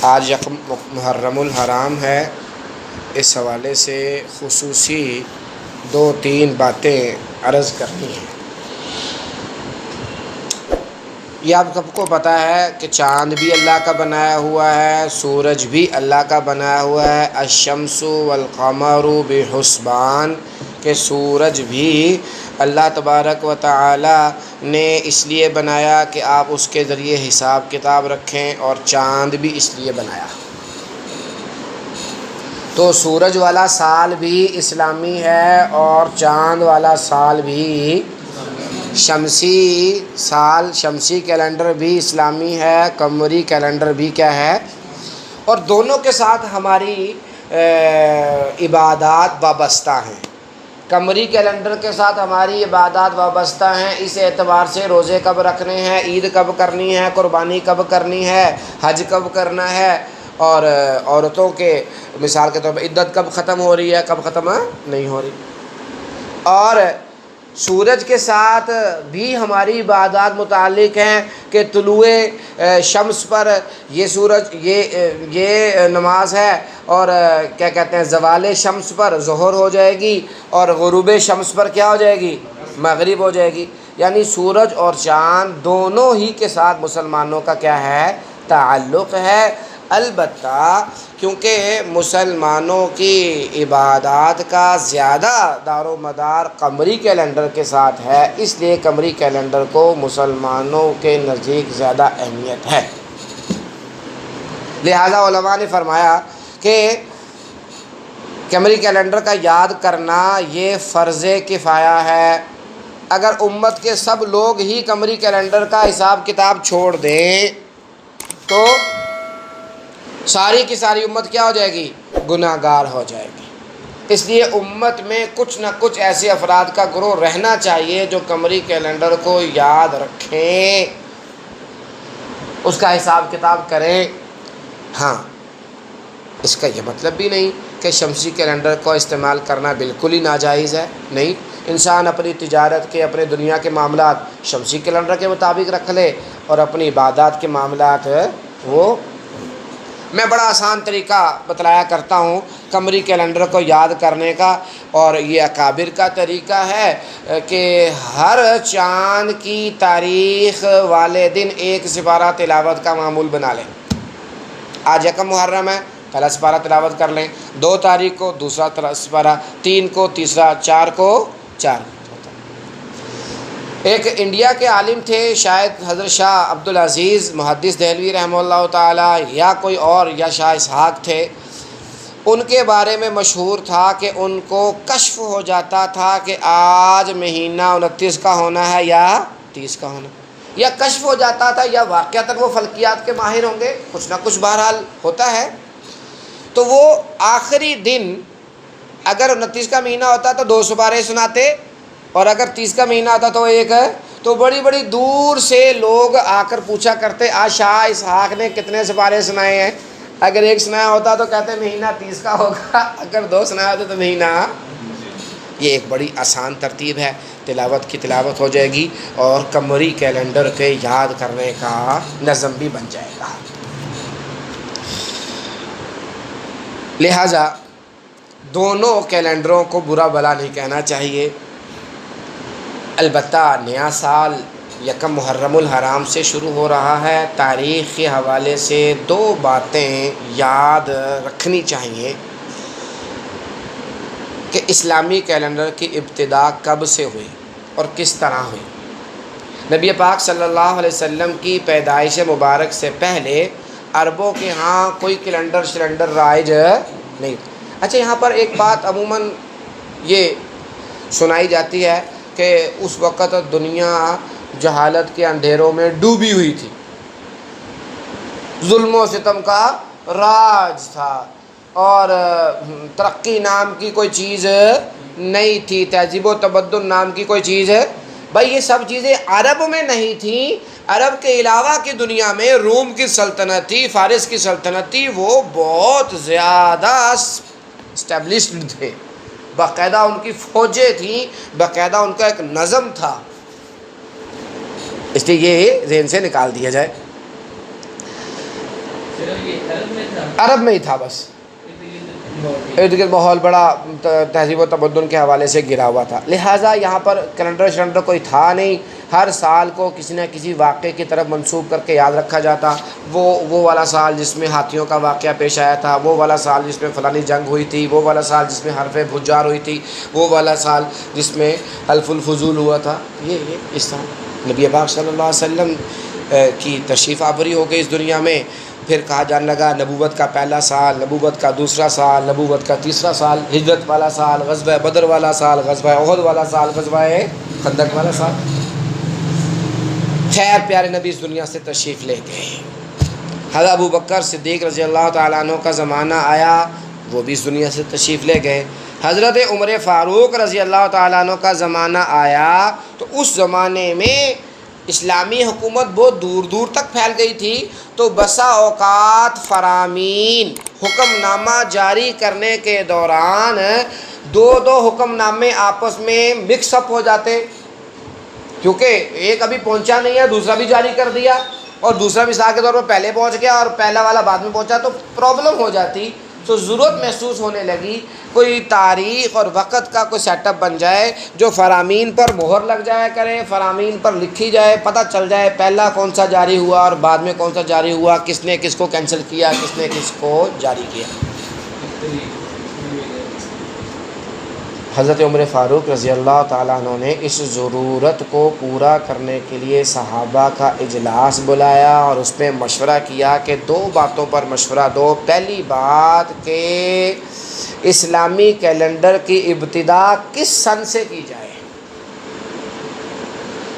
آج یکم محرم الحرام ہے، اس حوالے سے خصوصی 2-3 باتیں عرض کرنی ہیں۔ یہ آپ سب کو پتہ ہے کہ چاند بھی اللہ کا بنایا ہوا ہے، سورج بھی اللہ کا بنایا ہوا ہے۔ الشمس والقمر بحسبان، کہ سورج بھی اللہ تبارک و تعالی نے اس لیے بنایا کہ آپ اس کے ذریعے حساب کتاب رکھیں، اور چاند بھی اس لیے بنایا۔ تو سورج والا سال بھی اسلامی ہے، اور چاند والا سال بھی شمسی سال، شمسی کیلنڈر بھی اسلامی ہے، قمری کیلنڈر بھی کیا ہے، اور دونوں کے ساتھ ہماری عبادات وابستہ ہیں۔ قمری کیلنڈر کے ساتھ ہماری عبادات وابستہ ہیں، اس اعتبار سے روزے کب رکھنے ہیں، عید کب کرنی ہے، قربانی کب کرنی ہے، حج کب کرنا ہے، اور عورتوں کے مثال کے طور پر عدت کب ختم ہو رہی ہے، کب ختم نہیں ہو رہی۔ اور سورج کے ساتھ بھی ہماری عبادات متعلق ہیں کہ طلوع شمس پر یہ سورج یہ نماز ہے، اور کیا کہتے ہیں زوال شمس پر ظہر ہو جائے گی، اور غروب شمس پر کیا ہو جائے گی، مغرب ہو جائے گی۔ یعنی سورج اور چاند دونوں ہی کے ساتھ مسلمانوں کا کیا ہے، تعلق ہے۔ البتہ کیونکہ مسلمانوں کی عبادات کا زیادہ دار و مدار قمری کیلنڈر کے ساتھ ہے، اس لیے قمری کیلنڈر کو مسلمانوں کے نزدیک زیادہ اہمیت ہے۔ لہذا علماء نے فرمایا کہ قمری کیلنڈر کا یاد کرنا یہ فرض کفایہ ہے۔ اگر امت کے سب لوگ ہی قمری کیلنڈر کا حساب کتاب چھوڑ دیں تو ساری کی ساری امت کیا ہو جائے گی، گناہ گار ہو جائے گی۔ اس لیے امت میں کچھ نہ کچھ ایسے افراد کا گروہ رہنا چاہیے جو قمری کیلنڈر کو یاد رکھیں، اس کا حساب کتاب کریں۔ ہاں، اس کا یہ مطلب بھی نہیں کہ شمسی کیلنڈر کو استعمال کرنا بالکل ہی ناجائز ہے، نہیں۔ انسان اپنی تجارت کے، اپنے دنیا کے معاملات شمسی کیلنڈر کے مطابق رکھ لے، اور اپنی عبادات کے معاملات وہ میں بڑا آسان طریقہ بتلایا کرتا ہوں قمری کیلنڈر کو یاد کرنے کا، اور یہ اکابر کا طریقہ ہے کہ ہر چاند کی تاریخ والے دن ایک سپارہ تلاوت کا معمول بنا لیں۔ آج یکم محرم ہے، پہلا سپارہ تلاوت کر لیں، 2 تاریخ کو دوسرا سپارہ، 3 کو تیسرا، 4 کو 4۔ ایک انڈیا کے عالم تھے، شاید حضرت شاہ عبدالعزیز محدث دہلوی رحمہ اللہ تعالی، یا کوئی اور، یا شاہ اسحاق تھے۔ ان کے بارے میں مشہور تھا کہ ان کو کشف ہو جاتا تھا کہ آج مہینہ 29 کا ہونا ہے یا 30 کا ہونا، یا کشف ہو جاتا تھا، یا واقعتاً وہ فلکیات کے ماہر ہوں گے، کچھ نہ کچھ بہرحال ہوتا ہے۔ تو وہ آخری دن اگر 29 کا مہینہ ہوتا تو 2 سپارے سناتے، اور اگر 30 کا مہینہ آتا تو ایک ہے۔ تو بڑی بڑی دور سے لوگ آ کر پوچھا کرتے آج شاہ اسحاق نے کتنے سپارے سنائے ہیں۔ اگر 1 سنایا ہوتا تو کہتے مہینہ 30 کا ہوگا، اگر 2 سنایا ہوتا تو مہینہ۔ یہ ایک بڑی آسان ترتیب ہے، تلاوت کی تلاوت ہو جائے گی، اور قمری کیلنڈر کے یاد کرنے کا نظم بھی بن جائے گا۔ لہٰذا دونوں کیلنڈروں کو برا بلا نہیں کہنا چاہیے۔ البتہ نیا سال یکم محرم الحرام سے شروع ہو رہا ہے، تاریخ کے حوالے سے 2 باتیں یاد رکھنی چاہیے کہ اسلامی کیلنڈر کی ابتدا کب سے ہوئی اور کس طرح ہوئی۔ نبی پاک صلی اللہ علیہ وسلم کی پیدائش مبارک سے پہلے عربوں کے ہاں کوئی کیلنڈر رائج نہیں۔ اچھا، یہاں پر ایک بات عموماً یہ سنائی جاتی ہے کہ اس وقت دنیا جہالت کے اندھیروں میں ڈوبی ہوئی تھی، ظلم و ستم کا راج تھا، اور ترقی نام کی کوئی چیز نہیں تھی، تہذیب و تمدن نام کی کوئی چیز ہے۔ بھائی یہ سب چیزیں عرب میں نہیں تھیں، عرب کے علاوہ کی دنیا میں روم کی سلطنت تھی، فارس کی سلطنت تھی، وہ بہت زیادہ اسٹیبلشڈ تھے، باقاعدہ ان کی فوجیں تھیں، باقاعدہ ان کا ایک نظم تھا۔ اس لیے یہ ذہن سے نکال دیا جائے۔ عرب میں ہی تھا بس، ارد گرد ماحول بڑا تہذیب و تمدن کے حوالے سے گرا ہوا تھا، لہٰذا یہاں پر کیلنڈر شلنڈر کوئی تھا نہیں، ہر سال کو کسی نہ کسی واقعے کی طرف منسوب کر کے یاد رکھا جاتا، وہ والا سال جس میں ہاتھیوں کا واقعہ پیش آیا تھا، وہ والا سال جس میں فلانی جنگ ہوئی تھی، وہ والا سال جس میں حرف بھجار ہوئی تھی، وہ والا سال جس میں حلف الفضول ہوا تھا، یہ اس طرح نبی پاک صلی اللہ علیہ وسلم کی تشریف آوری ہو گئی اس دنیا میں، پھر کہا جانے لگا نبوت کا پہلا سال، نبوت کا دوسرا سال، نبوت کا تیسرا سال، ہجرت والا سال، غزوہ بدر والا سال، غزوہ احد والا سال، غزوہ خندق والا سال۔ خیر پیارے نبی اس دنیا سے تشریف لے گئے، حضرت ابو بکر صدیق رضی اللہ تعالیٰ عنہ کا زمانہ آیا، وہ بھی اس دنیا سے تشریف لے گئے، حضرت عمر فاروق رضی اللہ تعالیٰ عنہ کا زمانہ آیا تو اس زمانے میں اسلامی حکومت بہت دور دور تک پھیل گئی تھی، تو بسا اوقات فرامین حکم نامہ جاری کرنے کے دوران دو حکم نامے آپس میں مکس اپ ہو جاتے، کیونکہ ایک ابھی پہنچا نہیں ہے، دوسرا بھی جاری کر دیا، اور دوسرا مثال کے طور پر پہلے پہنچ گیا اور پہلا والا بعد میں پہنچا، تو پرابلم ہو جاتی، تو ضرورت محسوس ہونے لگی کوئی تاریخ اور وقت کا کوئی سیٹ اپ بن جائے جو فرامین پر مہر لگ جایا کرے، فرامین پر لکھی جائے، پتہ چل جائے پہلا کون سا جاری ہوا اور بعد میں کون سا جاری ہوا، کس نے کس کو کینسل کیا، کس نے کس کو جاری کیا۔ حضرت عمر فاروق رضی اللہ تعالیٰ عنہ نے اس ضرورت کو پورا کرنے کے لیے صحابہ کا اجلاس بلایا اور اس میں مشورہ کیا کہ دو باتوں پر مشورہ دو، پہلی بات کہ اسلامی کیلنڈر کی ابتدا کس سن سے کی جائے۔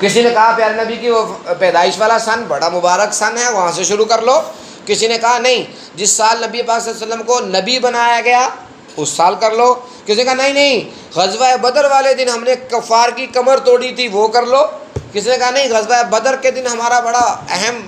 کسی نے کہا پیارے نبی کی وہ پیدائش والا سن بڑا مبارک سن ہے، وہاں سے شروع کر لو، کسی نے کہا نہیں جس سال نبی پاک صلی اللہ علیہ وسلم کو نبی بنایا گیا اس سال کر لو، کسی نے کہا نہیں غزوہ بدر والے دن ہم نے کفار کی کمر توڑی تھی وہ کر لو، کسی نے کہا نہیں غزوہ بدر کے دن ہمارا بڑا اہم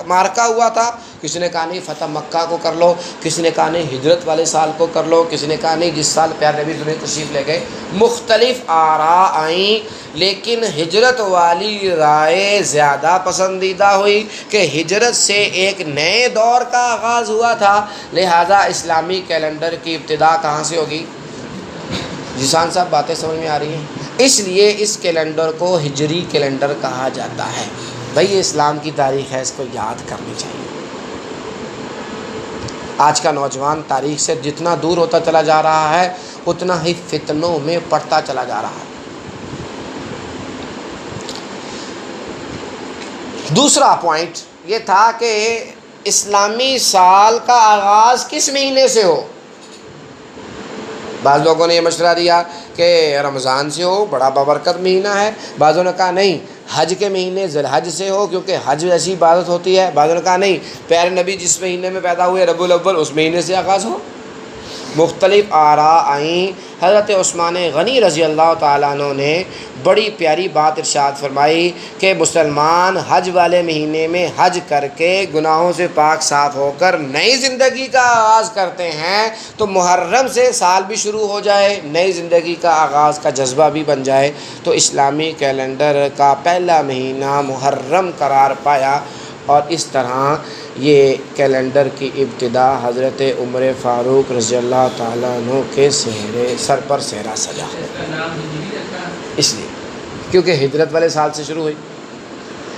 معرکہ ہوا تھا، کسی نے کہا نہیں فتح مکہ کو کر لو، کسی نے کہا نہیں ہجرت والے سال کو کر لو، کسی نے کہا نہیں جس سال پیارے نبی دنیا تشریف لے گئے۔ مختلف آراء آئیں، لیکن ہجرت والی رائے زیادہ پسندیدہ ہوئی کہ ہجرت سے ایک نئے دور کا آغاز ہوا تھا، لہذا اسلامی کیلنڈر کی ابتدا کہاں سے ہوگی؟ جسان صاحب باتیں سمجھ میں آ رہی ہیں؟ اس لیے اس کیلنڈر کو ہجری کیلنڈر کہا جاتا ہے۔ بھئی یہ اسلام کی تاریخ ہے، اس کو یاد کرنی چاہیے۔ آج کا نوجوان تاریخ سے جتنا دور ہوتا چلا جا رہا ہے اتنا ہی فتنوں میں پڑتا چلا جا رہا ہے۔ دوسرا پوائنٹ یہ تھا کہ اسلامی سال کا آغاز کس مہینے سے ہو۔ بعض لوگوں نے یہ مشورہ دیا کہ رمضان سے ہو، بڑا بابرکت مہینہ ہے، بعضوں نے کہا نہیں حج کے مہینے ذی الحج سے ہو کیونکہ حج ایسی عبادت ہوتی ہے، بعضوں نے کہا نہیں پیارے نبی جس مہینے میں پیدا ہوئے ربیع الاول اس مہینے سے آغاز ہو۔ مختلف آراء آئیں، حضرت عثمان غنی رضی اللہ تعالیٰ عنہ نے بڑی پیاری بات ارشاد فرمائی کہ مسلمان حج والے مہینے میں حج کر کے گناہوں سے پاک صاف ہو کر نئی زندگی کا آغاز کرتے ہیں تو محرم سے سال بھی شروع ہو جائے، نئی زندگی کا آغاز کا جذبہ بھی بن جائے، تو اسلامی کیلنڈر کا پہلا مہینہ محرم قرار پایا، اور اس طرح یہ کیلنڈر کی ابتدا حضرت عمر فاروق رضی اللہ تعالیٰ عنہ کے سر پر صحرا سجا، اس لیے کیونکہ ہجرت والے سال سے شروع ہوئی،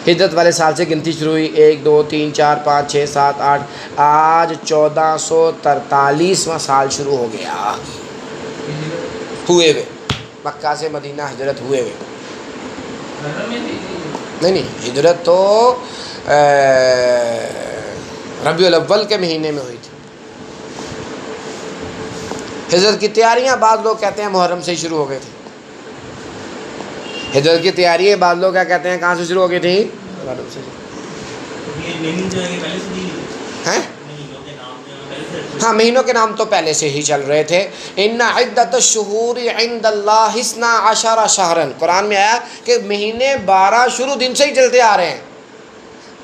ہجرت والے سال سے گنتی شروع ہوئی، 1 2 3 4 5 6 7 8، آج 1443واں سال شروع ہو گیا ہوئے ہوئے، مکہ سے مدینہ ہجرت ہوئے ہوئے، نہیں ہجرت تو ربیع الاول کے مہینے میں ہوئی تھی۔ ہجرت کی تیاریاں بعض لوگ کہتے ہیں محرم سے ہی شروع ہو گئی تھی، ہجرت کی تیاریاں بعض لوگ کیا کہتے ہیں کہاں سے شروع ہو گئی تھی؟ محرم سے۔ ہاں مہینوں کے نام تو پہلے سے ہی چل رہے تھے۔ ان عدۃ الشہور عند اللہ 12 شہرا، قرآن میں آیا کہ مہینے 12 شروع دن سے ہی چلتے آ رہے ہیں۔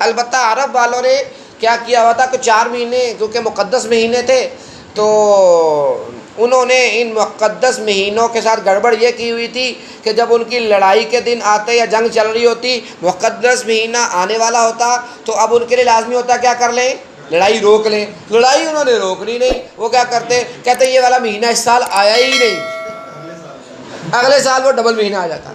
البتہ عرب والوں نے کیا کیا ہوا تھا کہ 4 مہینے کیونکہ مقدس مہینے تھے تو انہوں نے ان مقدس مہینوں کے ساتھ گڑبڑ یہ کی ہوئی تھی کہ جب ان کی لڑائی کے دن آتے یا جنگ چل رہی ہوتی، مقدس مہینہ آنے والا ہوتا، تو اب ان کے لیے لازمی ہوتا کیا کر لیں، لڑائی روک لیں، لڑائی انہوں نے روکنی نہیں، وہ کیا کرتے، کہتے یہ والا مہینہ اس سال آیا ہی نہیں، اگلے سال وہ ڈبل مہینہ آ جاتا۔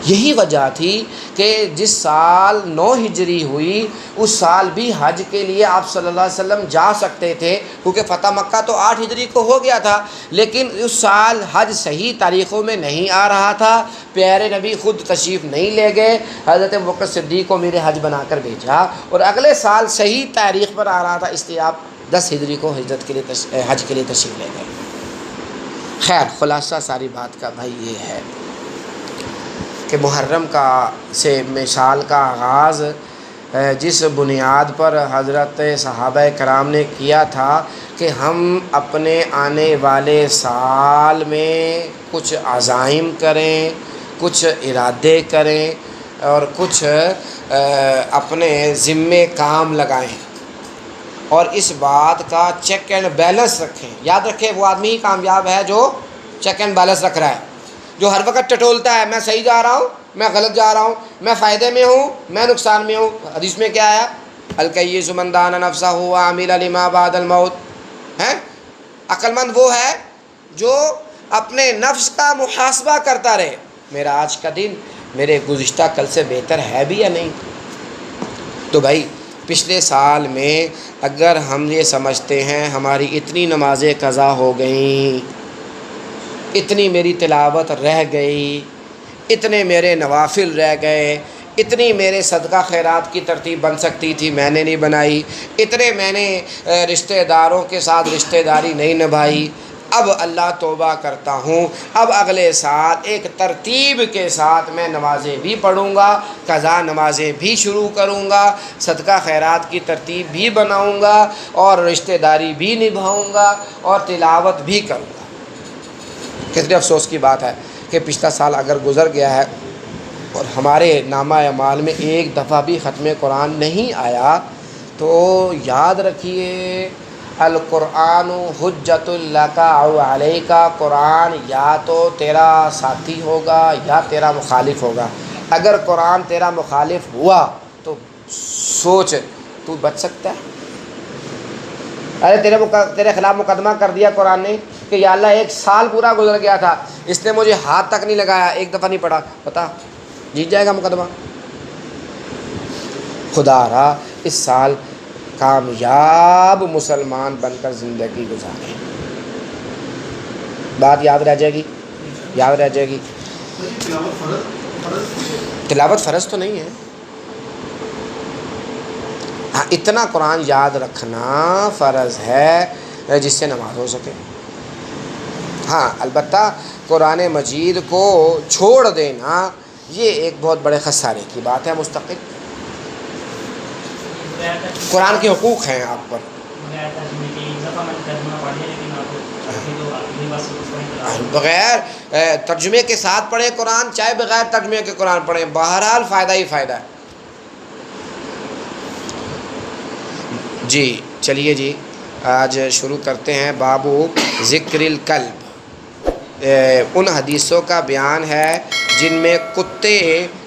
یہی وجہ تھی کہ جس سال 9 ہجری ہوئی اس سال بھی حج کے لیے آپ صلی اللہ علیہ وسلم جا سکتے تھے، کیونکہ فتح مکہ تو 8 ہجری کو ہو گیا تھا، لیکن اس سال حج صحیح تاریخوں میں نہیں آ رہا تھا، پیارے نبی خود تشریف نہیں لے گئے، حضرت ابوبکر صدیق کو میرے حج بنا کر بھیجا، اور اگلے سال صحیح تاریخ پر آ رہا تھا، اس لیے آپ 10 ہجری کو ہجرت کے لیے حج کے لیے تشریف لے گئے۔ خیر خلاصہ ساری بات کا بھائی یہ ہے کہ محرم کا سے مثال کا آغاز جس بنیاد پر حضرت صحابہ کرام نے کیا تھا کہ ہم اپنے آنے والے سال میں کچھ عزائم کریں، کچھ ارادے کریں اور کچھ اپنے ذمے کام لگائیں، اور اس بات کا چیک اینڈ بیلنس رکھیں۔ یاد رکھیں وہ آدمی ہی کامیاب ہے جو چیک اینڈ بیلنس رکھ رہا ہے، جو ہر وقت ٹٹولتا ہے میں صحیح جا رہا ہوں، میں غلط جا رہا ہوں، میں فائدے میں ہوں، میں نقصان میں ہوں۔ حدیث میں کیا آیا؟ الکیس من دان نفسہ وعمل لما بعد الموت، ہے عقل مند وہ ہے جو اپنے نفس کا محاسبہ کرتا رہے، میرا آج کا دن میرے گزشتہ کل سے بہتر ہے بھی یا نہیں۔ تو بھائی پچھلے سال میں اگر ہم یہ سمجھتے ہیں ہماری اتنی نمازیں قضا ہو گئیں، اتنی میری تلاوت رہ گئی، اتنے میرے نوافل رہ گئے، اتنی میرے صدقہ خیرات کی ترتیب بن سکتی تھی میں نے نہیں بنائی، اتنے میں نے رشتہ داروں کے ساتھ رشتہ داری نہیں نبھائی، اب اللہ توبہ کرتا ہوں، اب اگلے سال ایک ترتیب کے ساتھ میں نمازیں بھی پڑھوں گا، قضا نمازیں بھی شروع کروں گا، صدقہ خیرات کی ترتیب بھی بناؤں گا، اور رشتہ داری بھی نبھاؤں گا، اور تلاوت بھی کروں گا۔ کتنے افسوس کی بات ہے کہ پچھلا سال اگر گزر گیا ہے اور ہمارے نامہ اعمال میں ایک دفعہ بھی ختم قرآن نہیں آیا، تو یاد رکھیے القرآن حجت لک او علیک، قرآن یا تو تیرا ساتھی ہوگا یا تیرا مخالف ہوگا۔ اگر قرآن تیرا مخالف ہوا تو سوچ تو بچ سکتا ہے؟ ارے تیرے خلاف مقدمہ کر دیا قرآن نے کہ یا اللہ 1 سال پورا گزر گیا تھا، اس نے مجھے ہاتھ تک نہیں لگایا، ایک دفعہ نہیں پڑھا، پتہ جیت جائے گا مقدمہ۔ خدا رہا اس سال کامیاب مسلمان بن کر زندگی گزاریں، بات یاد رہ جائے گی، یاد رہ جائے گی۔ تلاوت فرض تو نہیں ہے، ہاں اتنا قرآن یاد رکھنا فرض ہے جس سے نماز ہو سکے۔ ہاں البتہ قرآن مجید کو چھوڑ دینا یہ ایک بہت بڑے خسارے کی بات ہے مستقل۔ قرآن کے حقوق ہیں آپ پر، بغیر ترجمے کے ساتھ پڑھیں قرآن، چاہے بغیر ترجمے کے قرآن پڑھیں، بہرحال فائدہ ہی فائدہ ہے۔ جی چلیے جی آج شروع کرتے ہیں۔ بابو ذکر الکلب، ان حدیثوں کا بیان ہے جن میں کتے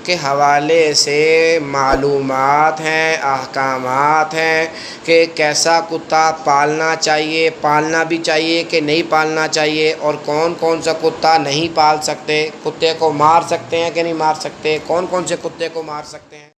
کے حوالے سے معلومات ہیں، احکامات ہیں کہ کیسا کتا پالنا چاہیے، پالنا بھی چاہیے کہ نہیں پالنا چاہیے، اور کون کون سا کتا نہیں پال سکتے، کتے کو مار سکتے ہیں کہ نہیں مار سکتے، کون کون سے کتے کو مار سکتے ہیں۔